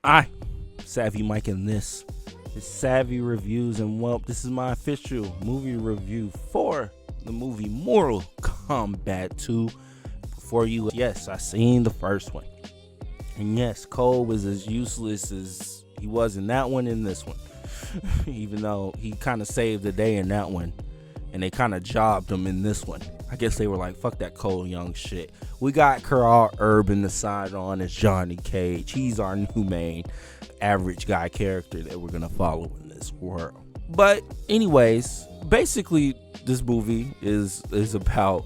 I, Savvy Mike, and this is Savvy Reviews, and well, this is my official movie review for the movie Mortal Kombat 2. For you, yes, I seen the first one, and yes, Cole was as useless as he was in that one and this one. Even though he kind of saved the day in that one, and they kind of jobbed him in this one. I guess they were like, fuck that Cole Young shit. We got Carl Urban to side on as Johnny Cage. He's our new main average guy character that we're gonna follow in this world. But anyways, basically this movie is about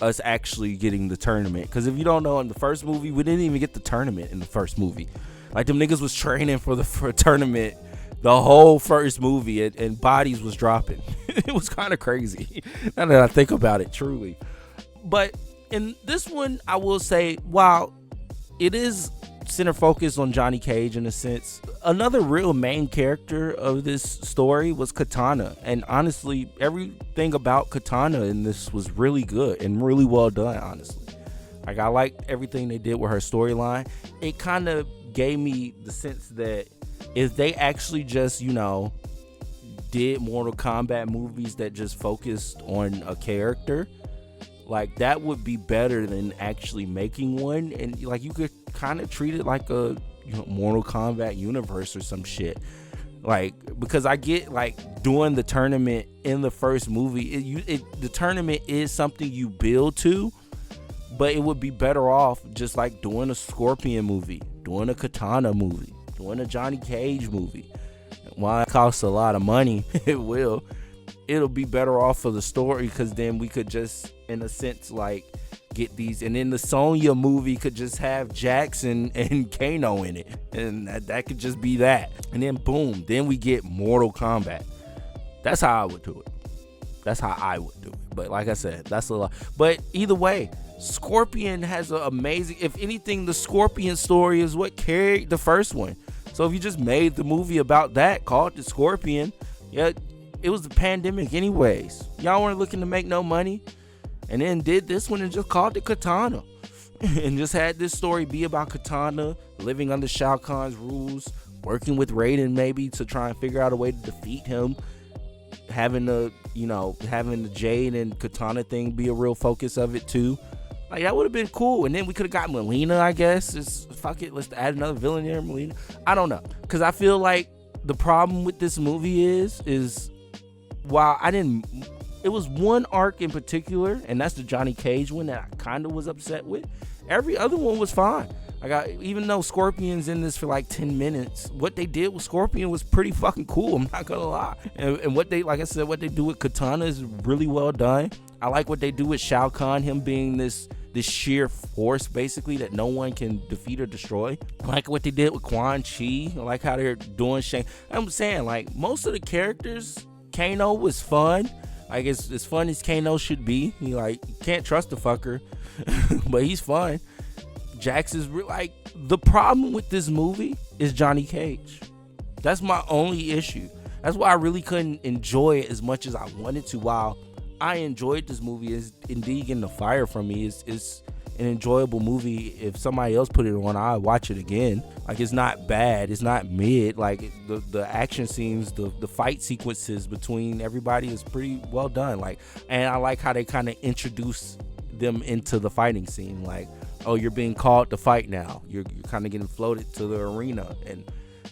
us actually getting the tournament. Because if you don't know, in the first movie, we didn't even get the tournament in the first movie. Like, them niggas was training for a tournament the whole first movie, and bodies was dropping. It was kind of crazy now that I think about it, truly. But in this one, I will say, while it is center focus on Johnny Cage in a sense, another real main character of this story was Katana. And honestly, everything about Katana in this was really good and really well done, honestly. Like, I liked everything they did with her storyline. It kind of gave me the sense that if they actually just, did Mortal Kombat movies that just focused on a character, like, that would be better than actually making one. And like, you could kind of treat it like a Mortal Kombat universe or some shit. Like, because I get, like, doing the tournament in the first movie, the tournament is something you build to, but it would be better off just like doing a Scorpion movie, doing a Katana movie, doing a Johnny Cage movie. While it costs a lot of money, it'll be better off for the story, because then we could just, in a sense, like, get these. And then the Sonya movie could just have Jackson and Kano in it, and that could just be that. And then boom, then we get Mortal Kombat. That's how I would do it. But like I said, that's a lot. But either way, Scorpion has an amazing, if anything, the Scorpion story is what carried the first one. So if you just made the movie about that, called the Scorpion, yeah, it was the pandemic anyways. Y'all weren't looking to make no money, and then did this one and just called it Katana. And just had this story be about Katana living under Shao Kahn's rules, working with Raiden maybe to try and figure out a way to defeat him, having the Jade and Katana thing be a real focus of it too. Like, that would have been cool. And then we could have got Melina, I guess. Just fuck it, let's add another villain there, Melina. I don't know, because I feel like the problem with this movie is while it was one arc in particular, and that's the Johnny Cage one, that I kind of was upset with. Every other one was fine. Even though Scorpion's in this for like 10 minutes, what they did with Scorpion was pretty fucking cool, I'm not gonna lie. And what they do with Katana is really well done. I like what they do with Shao Kahn, him being this sheer force, basically, that no one can defeat or destroy. I like what they did with Quan Chi. I like how they're doing Shang. I'm saying, like, most of the characters, Kano was fun. Like, as fun as Kano should be. You can't trust the fucker, but he's fun. Jax is the problem with this movie is Johnny Cage. That's my only issue. That's why I really couldn't enjoy it as much as I wanted to. While I enjoyed this movie, is indeed getting the fire from me. It's an enjoyable movie. If somebody else put it on, I'd watch it again. Like, it's not bad, it's not mid. Like, the action scenes, the fight sequences between everybody is pretty well done. Like, and I like how they kind of introduce them into the fighting scene. Like, oh, you're being called to fight now. You're kind of getting floated to the arena, and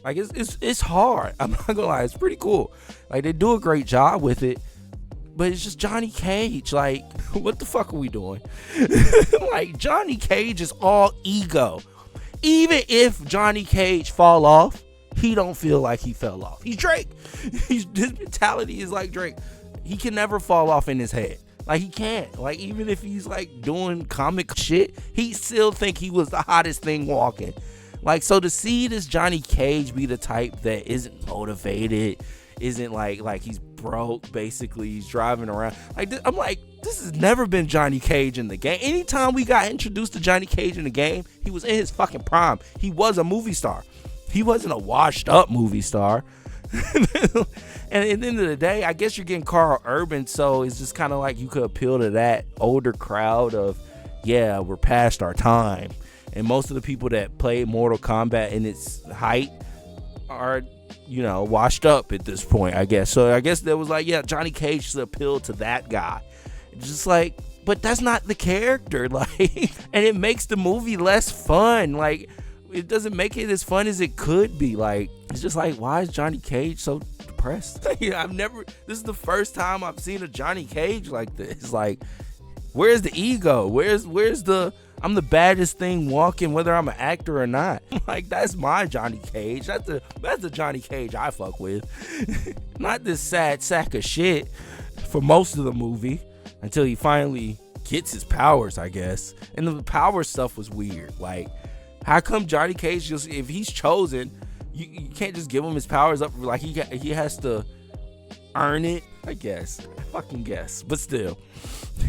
like, it's hard. I'm not gonna lie, it's pretty cool. Like, they do a great job with it. But it's just Johnny Cage. Like, what the fuck are we doing? Like, Johnny Cage is all ego. Even if Johnny Cage fall off, he don't feel like he fell off. He's Drake. His mentality is like Drake. He can never fall off in his head. Like, he can't. Like, even if he's like doing comic shit, he still think he was the hottest thing walking. Like, so to see this Johnny Cage be the type that isn't motivated, isn't like he's broke, basically, he's driving around like this, I'm like, this has never been Johnny Cage in the game. Anytime we got introduced to Johnny Cage in the game, he was in his fucking prime. He was a movie star. He wasn't a washed up movie star. And at the end of the day, I guess you're getting Carl Urban, so it's just kind of like you could appeal to that older crowd of, yeah, we're past our time. and most of the people that play Mortal Kombat in its height are, you know, washed up at this point, I guess. So I guess there was like, yeah, Johnny Cage should appeal to that guy. It's just like, but that's not the character, like, and it makes the movie less fun. Like, it doesn't make it as fun as it could be. Like, it's just like, why is Johnny Cage so depressed? This is the first time I've seen a Johnny Cage like this. Like, where's the ego? Where's the I'm the baddest thing walking, whether I'm an actor or not? Like, that's my Johnny Cage. That's the Johnny Cage I fuck with. Not this sad sack of shit for most of the movie until he finally gets his powers, I guess. And the power stuff was weird. Like, how come Johnny Cage just, if he's chosen, you can't just give him his powers up? Like, he has to earn it, I guess. I fucking guess. But still,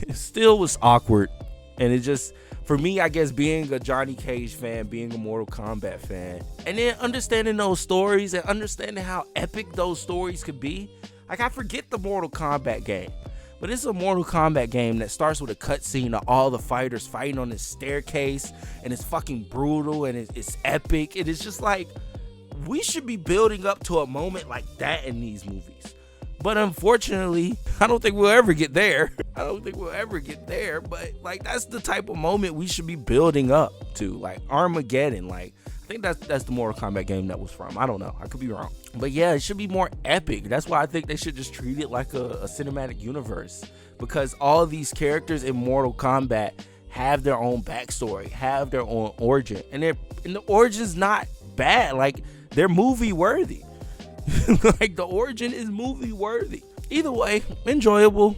it still was awkward. And it just, for me, I guess, being a Johnny Cage fan, being a Mortal Kombat fan, and then understanding those stories and understanding how epic those stories could be. Like, I forget the Mortal Kombat game, but it's a Mortal Kombat game that starts with a cutscene of all the fighters fighting on this staircase, and it's fucking brutal, and it's epic. And it's just like, we should be building up to a moment like that in these movies. But unfortunately, I don't think we'll ever get there. But like, that's the type of moment we should be building up to, like Armageddon. Like, I think that's the Mortal Kombat game that was from. I don't know. I could be wrong. But yeah, it should be more epic. That's why I think they should just treat it like a cinematic universe. Because all of these characters in Mortal Kombat have their own backstory, have their own origin. And the origin's not bad. Like, they're movie worthy. Like, the origin is movie worthy. Either way, enjoyable.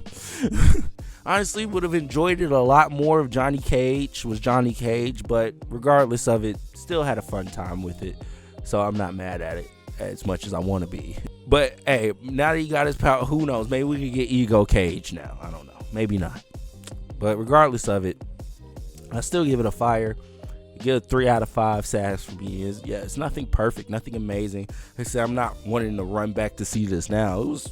Honestly, would have enjoyed it a lot more if Johnny Cage was Johnny Cage, but regardless of it, still had a fun time with it. So I'm not mad at it as much as I want to be. But hey, now that he got his power, who knows? Maybe we could get Ego Cage now. I don't know. Maybe not. But regardless of it, I still give it a fire. Get a 3 out of 5 SAGs for me. It's nothing perfect, nothing amazing. Like I said, I'm not wanting to run back to see this now. It was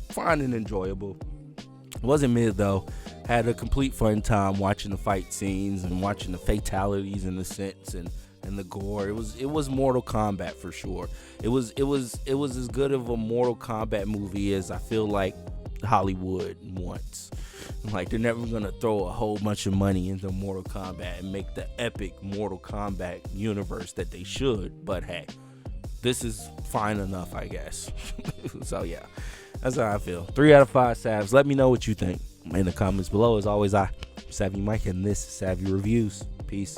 fun and enjoyable. It wasn't mid though. Had a complete fun time watching the fight scenes and watching the fatalities in the sense and the gore. It was Mortal Kombat for sure. It was as good of a Mortal Kombat movie as I feel like Hollywood wants. Like, they're never gonna throw a whole bunch of money into Mortal Kombat and make the epic Mortal Kombat universe that they should. But hey, this is fine enough, I guess. So yeah, that's how I feel. 3 out of 5 Savs. Let me know what you think in the comments below. As always, Savvy Mike, and this is Savvy Reviews. Peace.